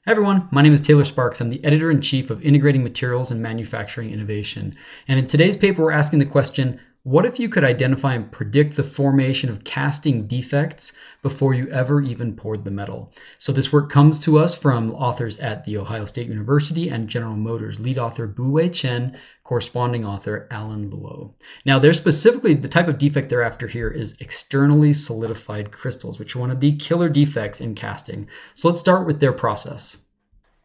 Hi everyone, my name is Taylor Sparks. I'm the editor-in-chief of Integrating Materials and Manufacturing Innovation. And in today's paper, we're asking the question, what if you could identify and predict the formation of casting defects before you ever even poured the metal? So this work comes to us from authors at The Ohio State University and General Motors, lead author Buwei Chen, corresponding author Alan Luo. Now, they're specifically, the type of defect they're after here is externally solidified crystals, which are one of the killer defects in casting. So let's start with their process.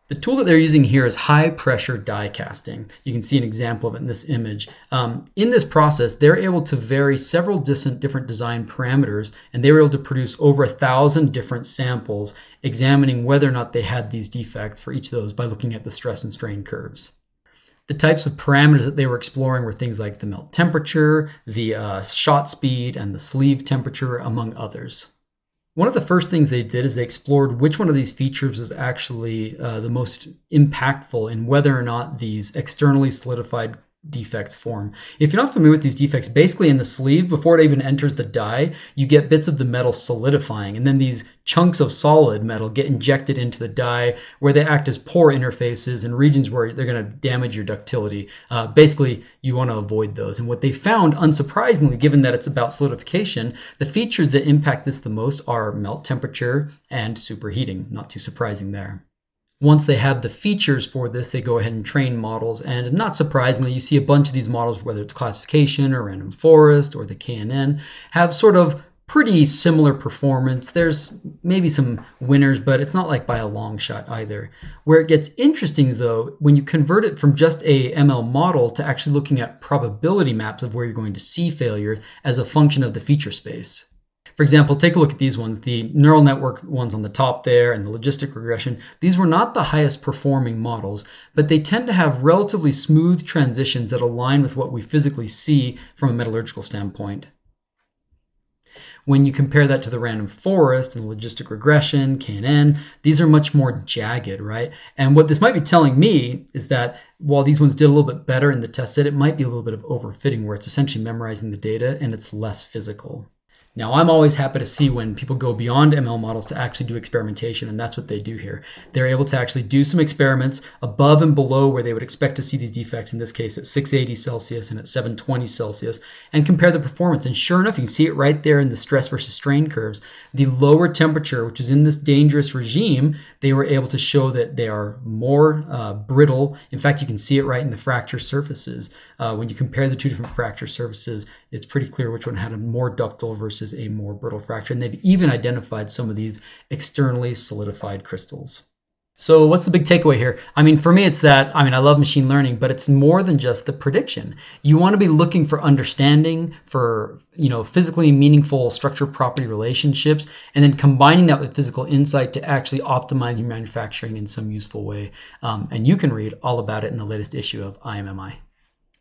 The tool that they're using here is high pressure die casting. You can see an example of it in this image. In this process, they're able to vary several different design parameters, and they were able to produce over 1,000 different samples, examining whether or not they had these defects for each of those by looking at the stress and strain curves. The types of parameters that they were exploring were things like the melt temperature, the shot speed, and the sleeve temperature, among others. One of the first things they did is they explored which one of these features is actually the most impactful in whether or not these externally solidified defects form. If you're not familiar with these defects, basically in the sleeve, before it even enters the die, you get bits of the metal solidifying, and then these chunks of solid metal get injected into the die where they act as pore interfaces in regions where they're going to damage your ductility. Basically, you want to avoid those. And what they found, unsurprisingly, given that it's about solidification, the features that impact this the most are melt temperature and superheating. Not too surprising there. Once they have the features for this, they go ahead and train models. And not surprisingly, you see a bunch of these models, whether it's classification or random forest or the KNN, have sort of pretty similar performance. There's maybe some winners, but it's not like by a long shot either. Where it gets interesting, though, when you convert it from just a ML model to actually looking at probability maps of where you're going to see failure as a function of the feature space. For example, take a look at these ones, the neural network ones on the top there and the logistic regression. These were not the highest performing models, but they tend to have relatively smooth transitions that align with what we physically see from a metallurgical standpoint. When you compare that to the random forest and the logistic regression, KNN, these are much more jagged, right? And what this might be telling me is that while these ones did a little bit better in the test set, it might be a little bit of overfitting where it's essentially memorizing the data and it's less physical. Now, I'm always happy to see when people go beyond ML models to actually do experimentation, and that's what they do here. They're able to actually do some experiments above and below where they would expect to see these defects, in this case at 680 Celsius and at 720 Celsius, and compare the performance. And sure enough, you can see it right there in the stress versus strain curves. The lower temperature, which is in this dangerous regime, they were able to show that they are more brittle. In fact, you can see it right in the fracture surfaces. When you compare the two different fracture surfaces, it's pretty clear which one had a more ductile versus a more brittle fracture. And they've even identified some of these externally solidified crystals. So what's the big takeaway here? I mean, for me, it's that, I love machine learning, but it's more than just the prediction. You want to be looking for understanding, for, physically meaningful structure-property relationships, and then combining that with physical insight to actually optimize your manufacturing in some useful way. And you can read all about it in the latest issue of IMMI.